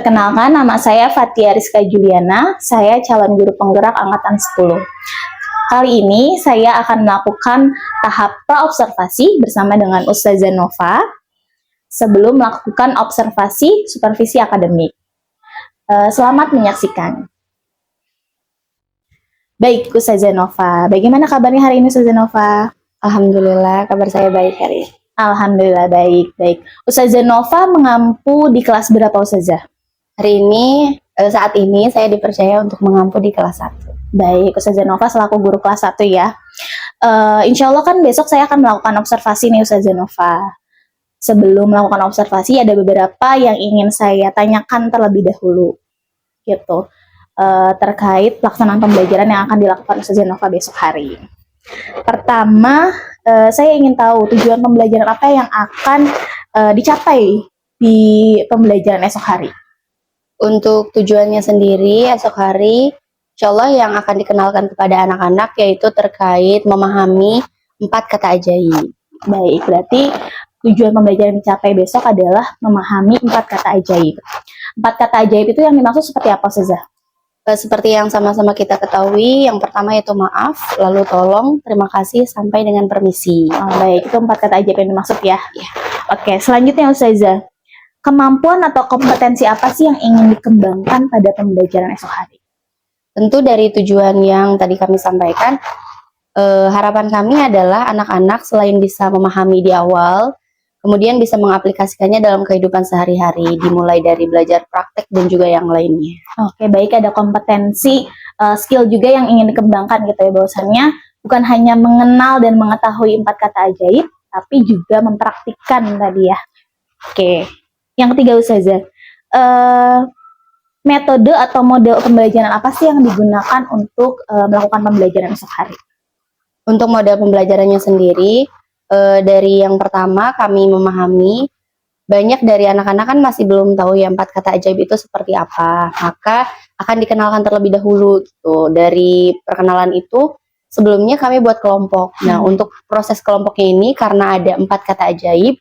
Perkenalkan, nama saya Fatia Rizka Juliana, saya calon guru penggerak angkatan 10. Kali ini saya akan melakukan tahap praobservasi bersama dengan Ustazah Nova sebelum melakukan observasi supervisi akademik. Selamat menyaksikan. Baik, Ustazah Nova, bagaimana kabarnya hari ini, Ustazah Nova? Alhamdulillah, kabar saya baik hari ini. Alhamdulillah, baik. Ustazah Nova mengampu di kelas berapa, Ustazah? Saat ini saya dipercaya untuk mengampu di kelas 1. Baik, Ustazah Nova selaku guru kelas 1 ya. Insya Allah kan besok saya akan melakukan observasi nih, Ustazah Nova. Sebelum melakukan observasi ada beberapa yang ingin saya tanyakan terlebih dahulu, gitu. Terkait pelaksanaan pembelajaran yang akan dilakukan Ustazah Nova besok hari. Pertama, saya ingin tahu tujuan pembelajaran apa yang akan dicapai di pembelajaran esok hari. Untuk tujuannya sendiri esok hari, insya Allah yang akan dikenalkan kepada anak-anak yaitu terkait memahami 4 kata ajaib. Baik, berarti tujuan pembelajaran dicapai besok adalah memahami 4 kata ajaib. 4 kata ajaib itu yang dimaksud seperti apa, Ustazah? Seperti yang sama-sama kita ketahui, yang pertama yaitu maaf, lalu tolong, terima kasih, sampai dengan permisi. Baik, itu 4 kata ajaib yang dimaksud ya. Oke, selanjutnya Ustazah, kemampuan atau kompetensi apa sih yang ingin dikembangkan pada pembelajaran esok hari? Tentu dari tujuan yang tadi kami sampaikan, harapan kami adalah anak-anak selain bisa memahami di awal, kemudian bisa mengaplikasikannya dalam kehidupan sehari-hari, dimulai dari belajar praktek dan juga yang lainnya. Oke, baik, ada kompetensi, skill juga yang ingin dikembangkan gitu ya, bahwasannya bukan hanya mengenal dan mengetahui 4 kata ajaib, tapi juga mempraktikkan tadi ya. Oke, yang ketiga Ustazah, metode atau model pembelajaran apa sih yang digunakan untuk melakukan pembelajaran esok hari? Untuk model pembelajarannya sendiri, dari yang pertama kami memahami banyak dari anak-anak kan masih belum tahu ya 4 kata ajaib itu seperti apa, maka akan dikenalkan terlebih dahulu gitu. Dari perkenalan itu sebelumnya kami buat kelompok. Nah, untuk proses kelompoknya ini karena ada 4 kata ajaib,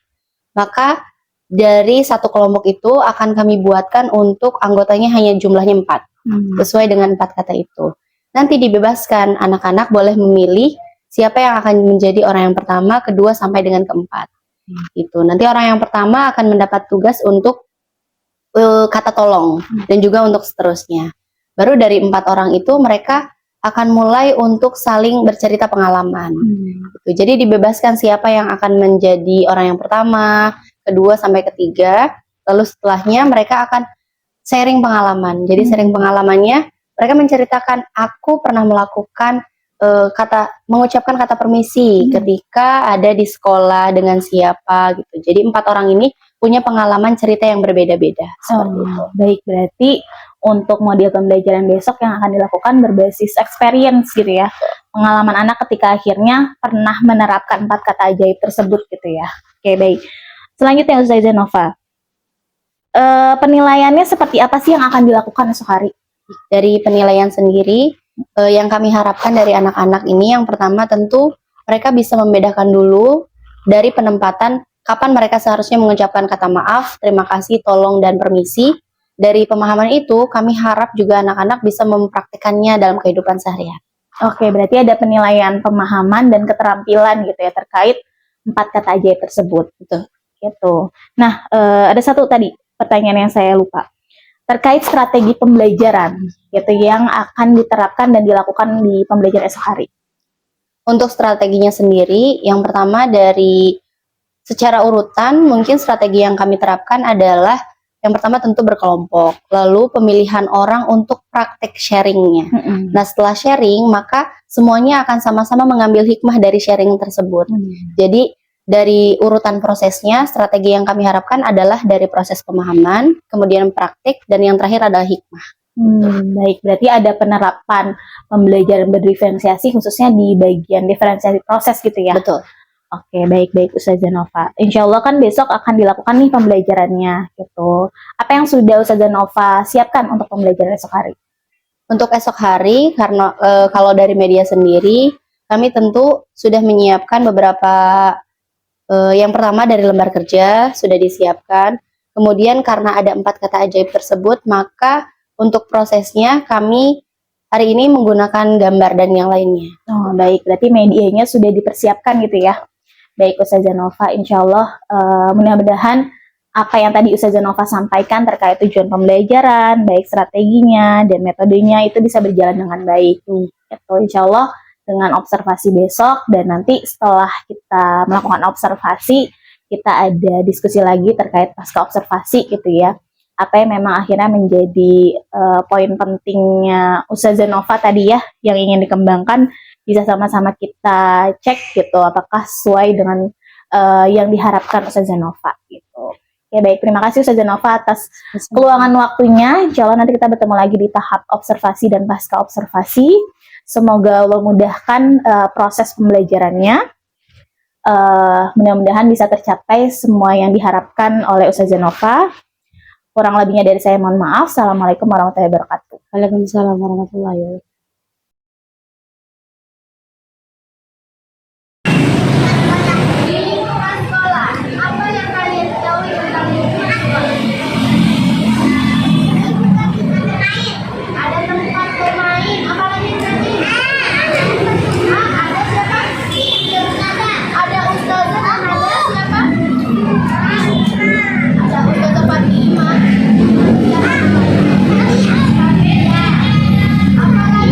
maka dari satu kelompok itu akan kami buatkan untuk anggotanya hanya jumlahnya 4, sesuai dengan 4 kata itu. Nanti dibebaskan, anak-anak boleh memilih siapa yang akan menjadi orang yang pertama, kedua, sampai dengan keempat. Itu nanti orang yang pertama akan mendapat tugas untuk kata tolong dan juga untuk seterusnya. Baru dari 4 orang itu mereka akan mulai untuk saling bercerita pengalaman. Gitu. Jadi dibebaskan siapa yang akan menjadi orang yang pertama, kedua sampai ketiga, lalu setelahnya mereka akan sharing pengalaman. Jadi sharing pengalamannya, mereka menceritakan aku pernah melakukan mengucapkan kata permisi ketika ada di sekolah dengan siapa gitu. Jadi 4 orang ini punya pengalaman cerita yang berbeda-beda. Seperti itu. Baik, berarti untuk model pembelajaran besok yang akan dilakukan berbasis experience gitu ya. Pengalaman anak ketika akhirnya pernah menerapkan 4 kata ajaib tersebut gitu ya. Oke, baik. Selanjutnya Ustazah Nova, penilaiannya seperti apa sih yang akan dilakukan esok hari? Dari penilaian sendiri, yang kami harapkan dari anak-anak ini yang pertama tentu mereka bisa membedakan dulu dari penempatan kapan mereka seharusnya mengucapkan kata maaf, terima kasih, tolong, dan permisi. Dari pemahaman itu kami harap juga anak-anak bisa mempraktikannya dalam kehidupan sehari-hari. Oke, berarti ada penilaian pemahaman dan keterampilan gitu ya terkait 4 kata ajaib tersebut gitu. Nah, ada satu tadi pertanyaan yang saya lupa terkait strategi pembelajaran gitu yang akan diterapkan dan dilakukan di pembelajaran esok hari. Untuk strateginya sendiri, yang pertama dari secara urutan mungkin strategi yang kami terapkan adalah yang pertama tentu berkelompok, lalu pemilihan orang untuk praktek sharingnya. Nah, setelah sharing maka semuanya akan sama-sama mengambil hikmah dari sharing tersebut. Jadi dari urutan prosesnya, strategi yang kami harapkan adalah dari proses pemahaman, kemudian praktik, dan yang terakhir adalah hikmah. Baik, berarti ada penerapan pembelajaran berdiferensiasi khususnya di bagian diferensiasi proses gitu ya? Betul. Oke, baik Ustazah Nova. Insya Allah kan besok akan dilakukan nih pembelajarannya gitu. Apa yang sudah Ustazah Nova siapkan untuk pembelajaran esok hari? Untuk esok hari, karena kalau dari media sendiri, kami tentu sudah menyiapkan beberapa. Yang pertama dari lembar kerja sudah disiapkan, Kemudian karena ada 4 kata ajaib tersebut, maka untuk prosesnya kami hari ini menggunakan gambar dan yang lainnya. Oh, baik, berarti medianya sudah dipersiapkan gitu ya. Baik Ustazah Nova, insya Allah mudah-mudahan apa yang tadi Ustazah Nova sampaikan terkait tujuan pembelajaran, baik strateginya dan metodenya itu bisa berjalan dengan baik. Itu insya Allah dengan observasi besok, dan nanti setelah kita melakukan observasi, kita ada diskusi lagi terkait pasca observasi gitu ya. Apa yang memang akhirnya menjadi poin pentingnya Ustazah Nova tadi ya, yang ingin dikembangkan, bisa sama-sama kita cek gitu, apakah sesuai dengan yang diharapkan Ustazah Nova gitu. Ya baik, terima kasih Ustazah Nova atas keluangan waktunya. Insya Allah nanti kita bertemu lagi di tahap observasi dan pasca observasi. Semoga Allah mudahkan proses pembelajarannya. Mudah-mudahan bisa tercapai semua yang diharapkan oleh Ustazah Nova. Kurang lebihnya dari saya mohon maaf. Assalamualaikum warahmatullahi wabarakatuh. Waalaikumsalam warahmatullahi wabarakatuh. Apa lagi?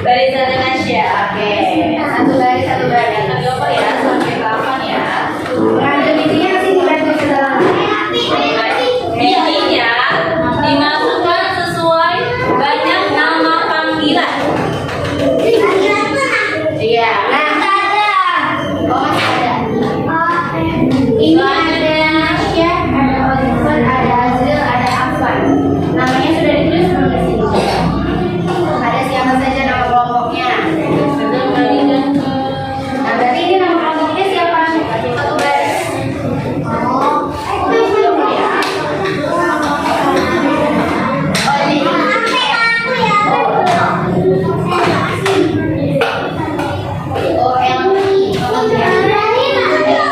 Barisan Nasya. Oke. Satu baris, satu baris. Yang kedua ya, sampai 8 ya. Ngambil bijinya ke sini bantu ke dalam. Bijinya dimasukkan sesuai banyak nama panggilan. Iya. Nah, oh masih ada. Ini ada Nasya, ada Oliver, ada Azril, ada Afwan. Namanya sudah ditulis belum di sini? Ada siapa saja nama kelompoknya? Nah, berarti ini nama kelompoknya siapa? Satu baris. Oh, belum ya? Oh, ini. Oh, Elmi. Siapa lagi namanya?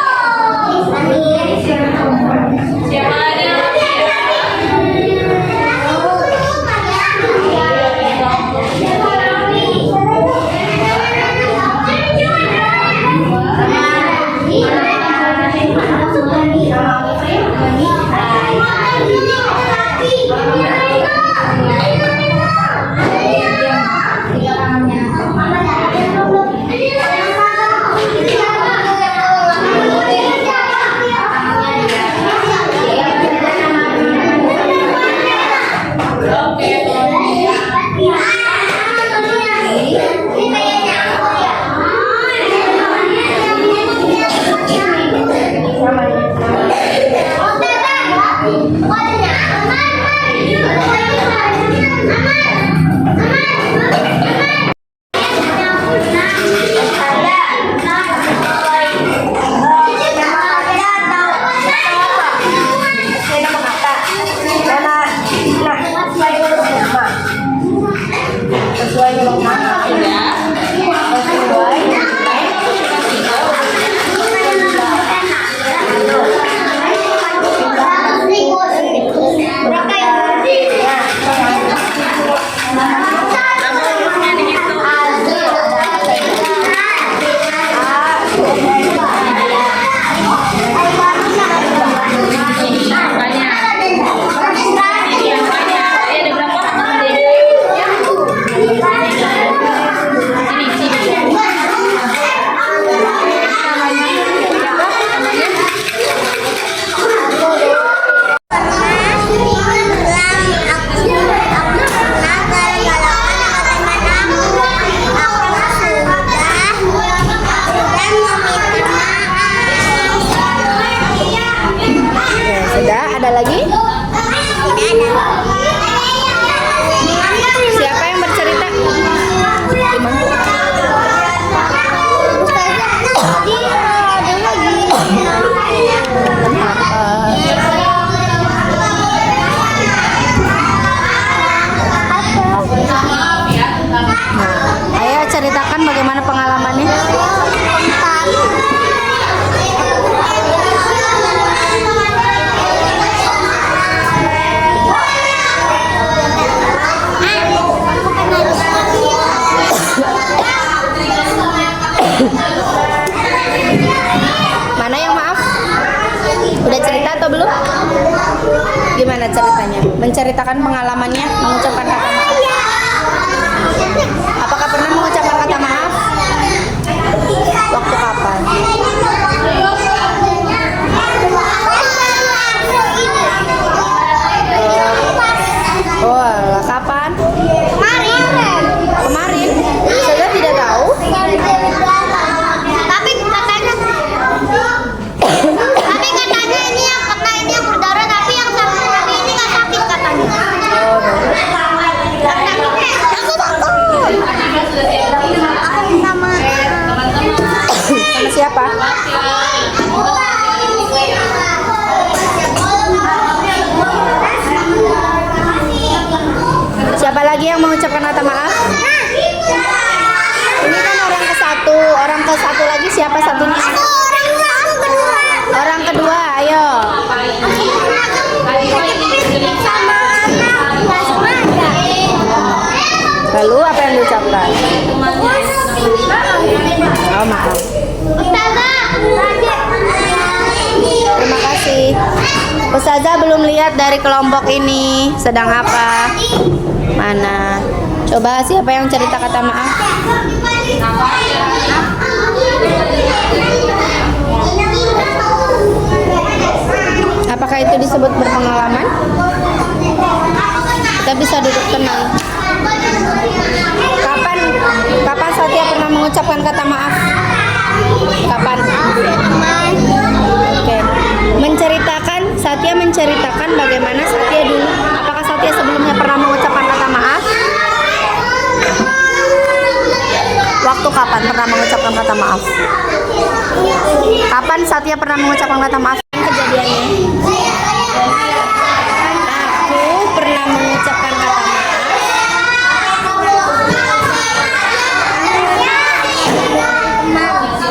Sesuai dengan nama. Sudah, ada lagi? Siapa yang bercerita? Ayo ceritakan bagaimana pengalamannya. Mana yang maaf? Udah cerita atau belum? Gimana ceritanya? Menceritakan pengalamannya, mengucapkan kata maaf. Apakah pernah mengucapkan kata maaf? Waktu kapan? Oh, alah, kapan? Kemarin? Saya tidak tahu. Tapi katanya ini yang kena ini yang berdarah, tapi yang sakit tapi ini nggak sakit katanya. Aku takut. Aku sama Siapa? Siapa lagi yang mengucapkan kata maaf? Ini kan orang ke satu, orang ke satu lagi siapa satunya? Orang kedua, ayo. Lalu apa yang diucapkan? Oh, maaf. Terima kasih. Ustazah belum lihat dari kelompok ini sedang apa? Mana? Coba siapa yang cerita kata maaf? Apakah itu disebut berpengalaman? Kita bisa duduk tenang. Kapan Satya pernah mengucapkan kata maaf? Kapan? Oke. Satya menceritakan bagaimana Satya dulu. Apakah Satya sebelumnya pernah mengucapkan kata maaf? Waktu kapan pernah mengucapkan kata maaf? Kapan Satya pernah mengucapkan kata maaf? Kejadiannya. Aku pernah mengucapkan kata maaf.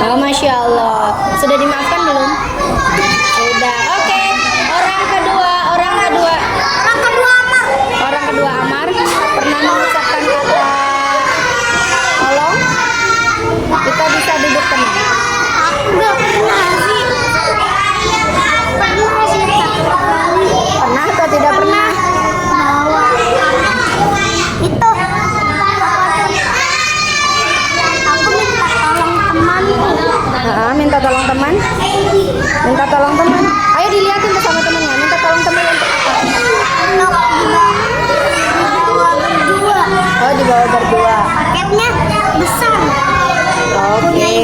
Oh, Masya Allah. Sudah dimaafkan belum? Sudah. Oke. Orang kedua Amar pernah mengucapkan kata tolong. Kita bisa duduk tenang. Nggak pernah sih. Pernah sih. Pernah atau tidak pernah? Itu. Aku minta tolong teman. Minta tolong teman. Minta tolong teman. Ayo dilihatin bersama temannya. Minta tolong teman untuk apa? Berdua. Oh, dibawa berdua. Paketnya besar. Oke.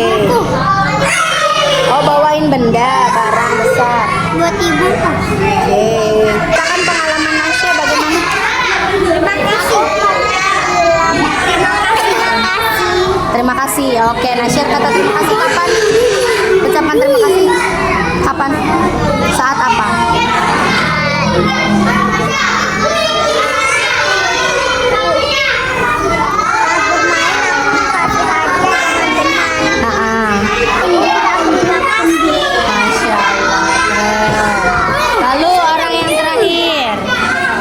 Oh, bawain benda, barang besar. Buat ibu. Oke. Katakan pengalaman Nasya bagaimana? Terima kasih. Terima kasih. Oke, Nasya kata terima kasih kapan? Ucapan terima kasih kapan? Saat apa? Masya Allah. Lalu orang yang terakhir,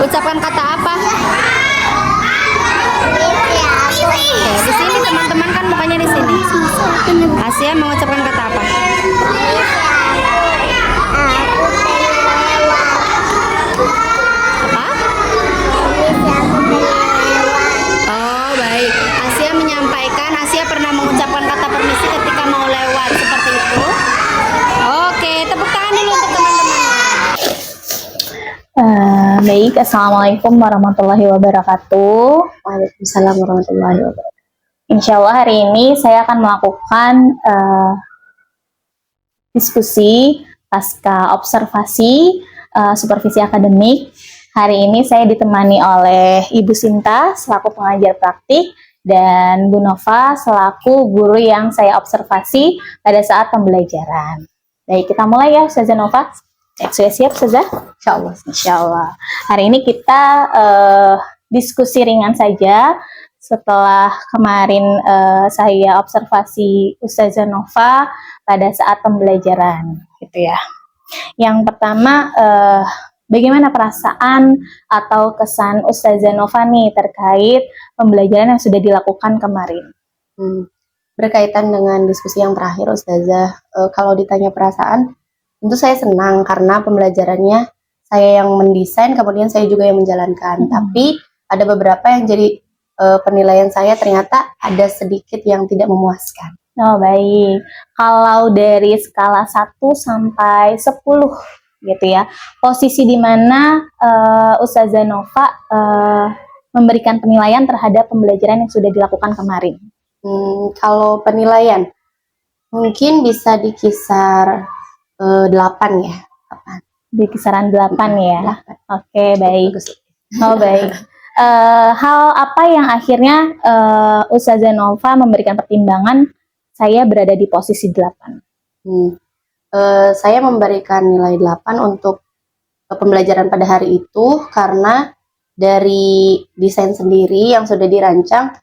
ucapan kata apa? Oke, di sini teman-teman kan mukanya di sini. Asia mengucapkan kata apa? Apa? Oh, baik. Asia menyampaikan Asia pernah mengucapkan kata permisi ketika mau lewat seperti itu. Oke, tepuk tangan dulu untuk teman-teman. Baik, Assalamualaikum warahmatullahi wabarakatuh. Waalaikumsalam warahmatullahi wabarakatuh. Insya Allah hari ini saya akan melakukan diskusi pasca observasi supervisi akademik. Hari ini saya ditemani oleh Ibu Sinta selaku pengajar praktik dan Bu Nova selaku guru yang saya observasi pada saat pembelajaran. Baik, kita mulai ya, Ustazah Nova. Sudah siap, Ustazah? Insya Allah. Insya Allah. Hari ini kita diskusi ringan saja. Setelah kemarin saya observasi Ustazah Nova pada saat pembelajaran, gitu ya. Yang pertama, bagaimana perasaan atau kesan Ustazah Nova nih terkait pembelajaran yang sudah dilakukan kemarin? Berkaitan dengan diskusi yang terakhir, Ustazah, kalau ditanya perasaan, tentu saya senang karena pembelajarannya saya yang mendesain, kemudian saya juga yang menjalankan. Tapi ada beberapa yang jadi penilaian saya ternyata ada sedikit yang tidak memuaskan. Oh, baik. Kalau dari skala 1 sampai 10 gitu ya, posisi di mana Ustazah Nova memberikan penilaian terhadap pembelajaran yang sudah dilakukan kemarin? Kalau penilaian mungkin bisa di kisar 8 ya. Di kisaran 8 ya. 8. Oke, baik. Bagus. Oh, baik. Hal apa yang akhirnya Ustazah Nova memberikan pertimbangan saya berada di posisi 8? Saya memberikan nilai 8 untuk pembelajaran pada hari itu karena dari desain sendiri yang sudah dirancang,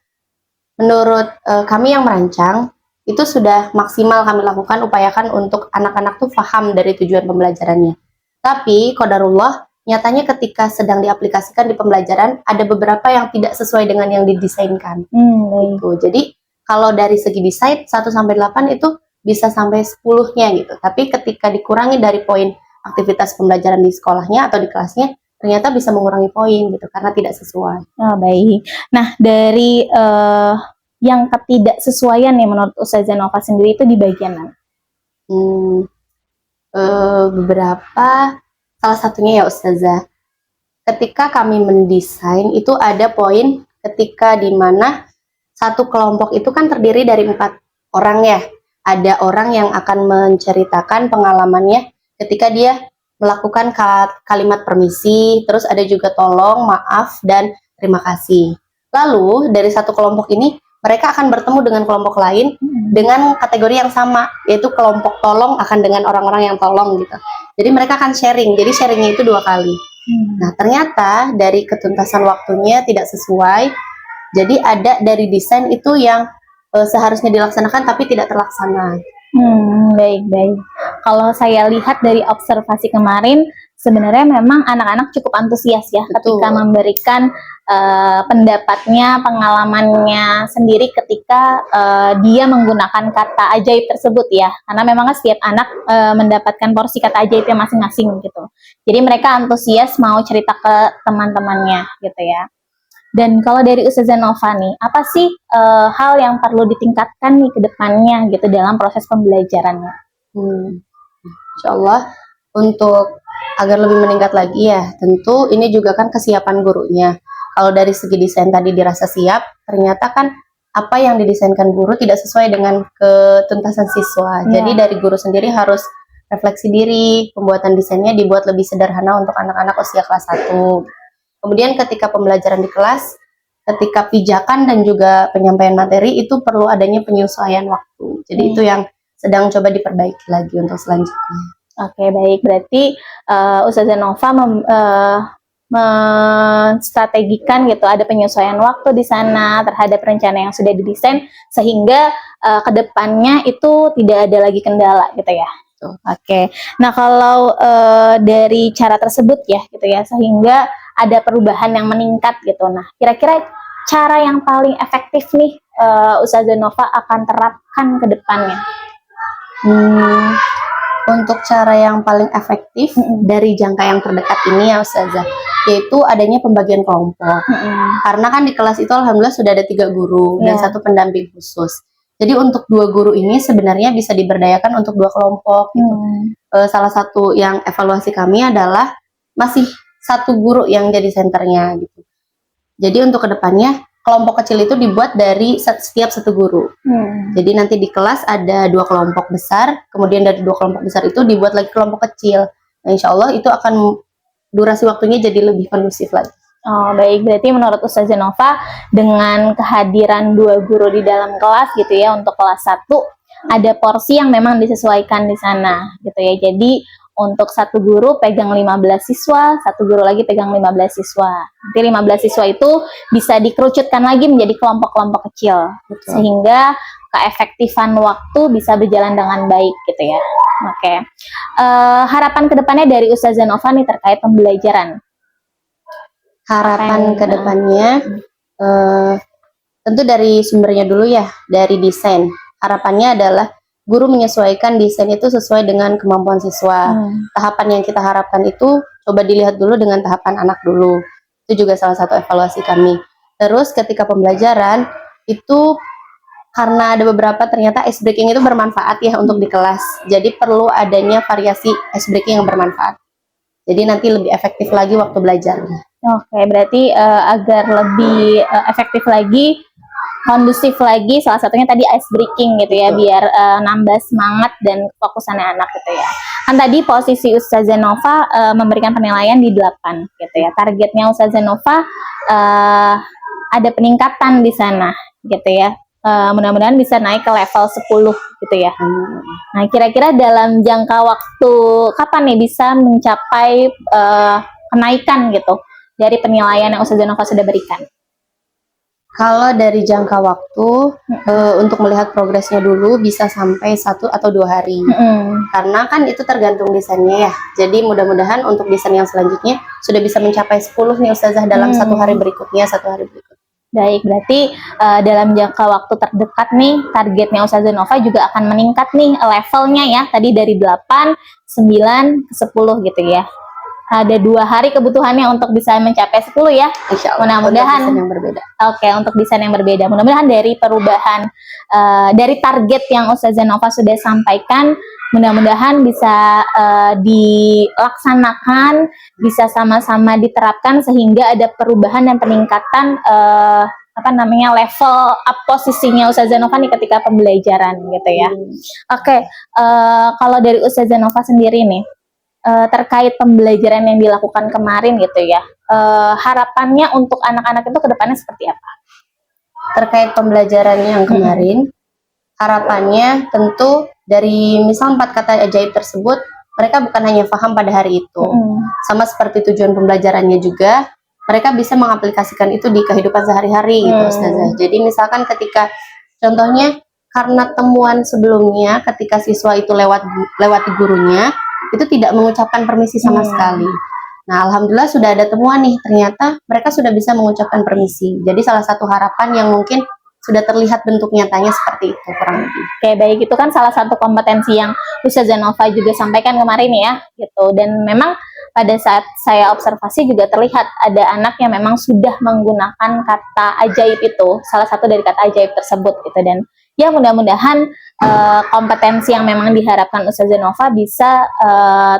menurut kami yang merancang, itu sudah maksimal kami lakukan, upayakan untuk anak-anak tuh paham dari tujuan pembelajarannya. Tapi, qadarullah, nyatanya ketika sedang diaplikasikan di pembelajaran, ada beberapa yang tidak sesuai dengan yang didesainkan. Gitu. Jadi, kalau dari segi desain, 1-8 itu bisa sampai 10-nya gitu. Tapi ketika dikurangi dari poin aktivitas pembelajaran di sekolahnya atau di kelasnya, ternyata bisa mengurangi poin gitu karena tidak sesuai. Oh, baik. Nah, dari yang ketidaksesuaian nih menurut Ustazah Nova sendiri itu di bagian mana? Beberapa, salah satunya ya Ustazah, ketika kami mendesain itu ada poin ketika di mana satu kelompok itu kan terdiri dari 4 orang ya. Ada orang yang akan menceritakan pengalamannya ketika dia melakukan kalimat permisi, terus ada juga tolong, maaf, dan terima kasih. Lalu dari satu kelompok ini mereka akan bertemu dengan kelompok lain dengan kategori yang sama, yaitu kelompok tolong akan dengan orang-orang yang tolong gitu. Jadi mereka akan sharing, jadi sharingnya itu 2 kali. Nah ternyata dari ketuntasan waktunya tidak sesuai, jadi ada dari desain itu yang seharusnya dilaksanakan tapi tidak terlaksana. Baik-baik. Kalau saya lihat dari observasi kemarin, sebenarnya memang anak-anak cukup antusias ya ketika memberikan pendapatnya, pengalamannya sendiri ketika dia menggunakan kata ajaib tersebut ya. Karena memang setiap anak mendapatkan porsi kata ajaibnya masing-masing gitu. Jadi mereka antusias mau cerita ke teman-temannya gitu ya. Dan kalau dari Ustazah Nova nih, apa sih hal yang perlu ditingkatkan nih ke depannya gitu dalam proses pembelajarannya? Insya Allah untuk agar lebih meningkat lagi ya, tentu ini juga kan kesiapan gurunya. Kalau dari segi desain tadi dirasa siap, ternyata kan apa yang didesainkan guru tidak sesuai dengan ketuntasan siswa. Jadi dari guru sendiri harus refleksi diri, pembuatan desainnya dibuat lebih sederhana untuk anak-anak usia kelas 1. Kemudian ketika pembelajaran di kelas, ketika pijakan dan juga penyampaian materi itu perlu adanya penyesuaian waktu. Jadi itu yang sedang coba diperbaiki lagi untuk selanjutnya. Oke, baik. Berarti Ustazah Nova menstrategikan gitu, ada penyesuaian waktu di sana terhadap rencana yang sudah didesain sehingga kedepannya itu tidak ada lagi kendala gitu ya. Oke. Nah, kalau dari cara tersebut ya gitu ya, sehingga ada perubahan yang meningkat gitu. Nah, kira-kira cara yang paling efektif nih Ustazah Nova akan terapkan ke depannya? Untuk cara yang paling efektif dari jangka yang terdekat ini ya Ustazah, yaitu adanya pembagian kelompok. Karena kan di kelas itu alhamdulillah sudah ada 3 guru dan 1 pendamping khusus. Jadi untuk 2 guru ini sebenarnya bisa diberdayakan untuk 2 kelompok gitu. Salah satu yang evaluasi kami adalah masih 1 guru yang jadi senternya gitu. Jadi untuk kedepannya kelompok kecil itu dibuat dari setiap 1 guru. Jadi nanti di kelas ada 2 kelompok besar, kemudian dari 2 kelompok besar itu dibuat lagi kelompok kecil. Nah, insya Allah itu akan durasi waktunya jadi lebih kondusif lagi. Oh, baik. Berarti menurut Ustazah Nova, dengan kehadiran 2 guru di dalam kelas gitu ya, untuk kelas 1, ada porsi yang memang disesuaikan di sana gitu ya. Jadi untuk 1 guru pegang 15 siswa, 1 guru lagi pegang 15 siswa. Nanti 15 siswa itu bisa dikerucutkan lagi menjadi kelompok-kelompok kecil. Sehingga keefektifan waktu bisa berjalan dengan baik gitu ya. Oke. Harapan kedepannya dari Ustazah Nova nih terkait pembelajaran. Harapan kedepannya tentu dari sumbernya dulu ya, dari desain. Harapannya adalah guru menyesuaikan desain itu sesuai dengan kemampuan siswa. Tahapan yang kita harapkan itu coba dilihat dulu dengan tahapan anak dulu. Itu juga salah satu evaluasi kami. Terus ketika pembelajaran itu karena ada beberapa ternyata ice breaking itu bermanfaat ya untuk di kelas. Jadi perlu adanya variasi ice breaking yang bermanfaat. Jadi nanti lebih efektif lagi waktu belajarnya. Oke, berarti agar lebih efektif lagi, kondusif lagi, salah satunya tadi ice breaking gitu ya, biar nambah semangat dan fokusannya anak gitu ya. Kan tadi posisi Ustazah Nova memberikan penilaian di 8 gitu ya. Targetnya Ustazah Nova ada peningkatan di sana gitu ya. Mudah-mudahan bisa naik ke level 10 gitu ya. Nah, kira-kira dalam jangka waktu kapan nih bisa mencapai kenaikan gitu dari penilaian yang Ustazah Nova sudah berikan? Kalau dari jangka waktu untuk melihat progresnya dulu bisa sampai 1 atau 2 hari. Karena kan itu tergantung desainnya ya. Jadi mudah-mudahan untuk desain yang selanjutnya sudah bisa mencapai 10 nih Ustazah dalam 1 hari berikutnya, 1 hari berikutnya. Baik, berarti dalam jangka waktu terdekat nih targetnya Ustazah Nova juga akan meningkat nih levelnya ya. Tadi dari 8, 9, ke 10 gitu ya. ada 2 hari kebutuhannya untuk bisa mencapai 10 ya. Insya Allah. Mudah-mudahan. Untuk desain yang berbeda. Oke, untuk desain yang berbeda. Mudah-mudahan dari perubahan, dari target yang Ustazah Nova sudah sampaikan, mudah-mudahan bisa dilaksanakan, bisa sama-sama diterapkan sehingga ada perubahan dan peningkatan level up posisinya Ustazah Nova nih ketika pembelajaran gitu ya. Oke, kalau dari Ustazah Nova sendiri nih, terkait pembelajaran yang dilakukan kemarin gitu ya, harapannya untuk anak-anak itu ke depannya seperti apa? Terkait pembelajaran yang kemarin, harapannya tentu dari misal 4 kata ajaib tersebut, mereka bukan hanya paham pada hari itu, sama seperti tujuan pembelajarannya juga, mereka bisa mengaplikasikan itu di kehidupan sehari-hari gitu Ustazah. Jadi misalkan ketika contohnya karena temuan sebelumnya ketika siswa itu lewati gurunya itu tidak mengucapkan permisi sama sekali. Nah, alhamdulillah sudah ada temuan nih, ternyata mereka sudah bisa mengucapkan permisi. Jadi salah satu harapan yang mungkin sudah terlihat bentuk nyatanya seperti itu kurang lebih. Oke, baik, itu kan salah satu kompetensi yang Ustazah Nova juga sampaikan kemarin ya, gitu. Dan memang pada saat saya observasi juga terlihat ada anak yang memang sudah menggunakan kata ajaib itu, salah satu dari kata ajaib tersebut gitu. Dan ya mudah-mudahan kompetensi yang memang diharapkan Ustazah Nova bisa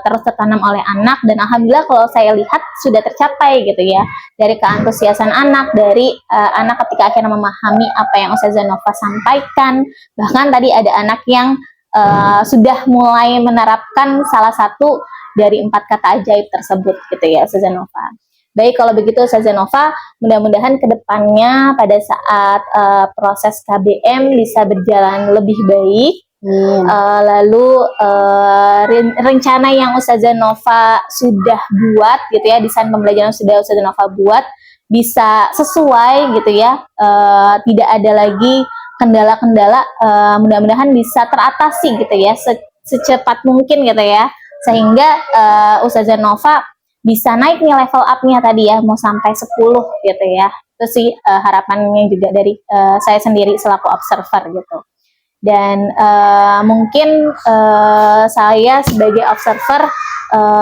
terus tertanam oleh anak, dan alhamdulillah kalau saya lihat sudah tercapai gitu ya, dari keantusiasan anak, dari anak ketika akhirnya memahami apa yang Ustazah Nova sampaikan. Bahkan tadi ada anak yang sudah mulai menerapkan salah satu dari 4 kata ajaib tersebut gitu ya Ustazah Nova. Baik, kalau begitu Ustazah Nova, mudah-mudahan kedepannya pada saat proses KBM bisa berjalan lebih baik. Lalu rencana yang Ustazah Nova sudah buat gitu ya, desain pembelajaran sudah Ustazah Nova buat bisa sesuai gitu ya, tidak ada lagi kendala-kendala, mudah-mudahan bisa teratasi gitu ya secepat mungkin gitu ya, sehingga Ustazah Nova bisa naik nih level up-nya tadi ya, mau sampai 10 gitu ya. Itu sih harapannya juga dari saya sendiri selaku observer gitu. Dan mungkin saya sebagai observer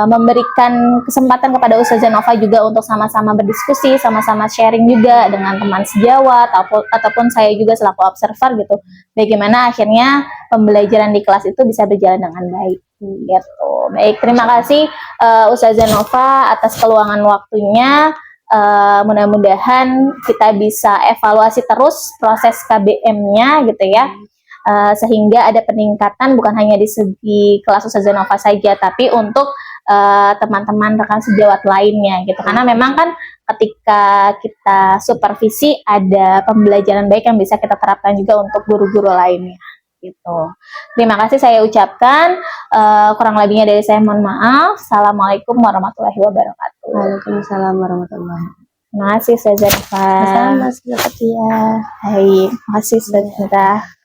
memberikan kesempatan kepada Ustazah Nova juga untuk sama-sama berdiskusi, sama-sama sharing juga dengan teman sejawat ataupun saya juga selaku observer gitu. Bagaimana akhirnya pembelajaran di kelas itu bisa berjalan dengan baik gitu. Baik, terima kasih Ustazah Nova atas keluangan waktunya. Mudah-mudahan kita bisa evaluasi terus proses KBM-nya gitu ya, sehingga ada peningkatan bukan hanya di segi kelas Ustazah Nova saja, tapi untuk teman-teman rekan sejawat lainnya gitu. Karena memang kan ketika kita supervisi ada pembelajaran baik yang bisa kita terapkan juga untuk guru-guru lainnya gitu. Terima kasih saya ucapkan, kurang lebihnya dari saya mohon maaf. Assalamualaikum warahmatullahi wabarakatuh. Waalaikumsalam warahmatullahi wabarakatuh. Terima kasih Ustazah Nova. Sama-sama, Ustazah Fathia. Baik, terima kasih Ustazah.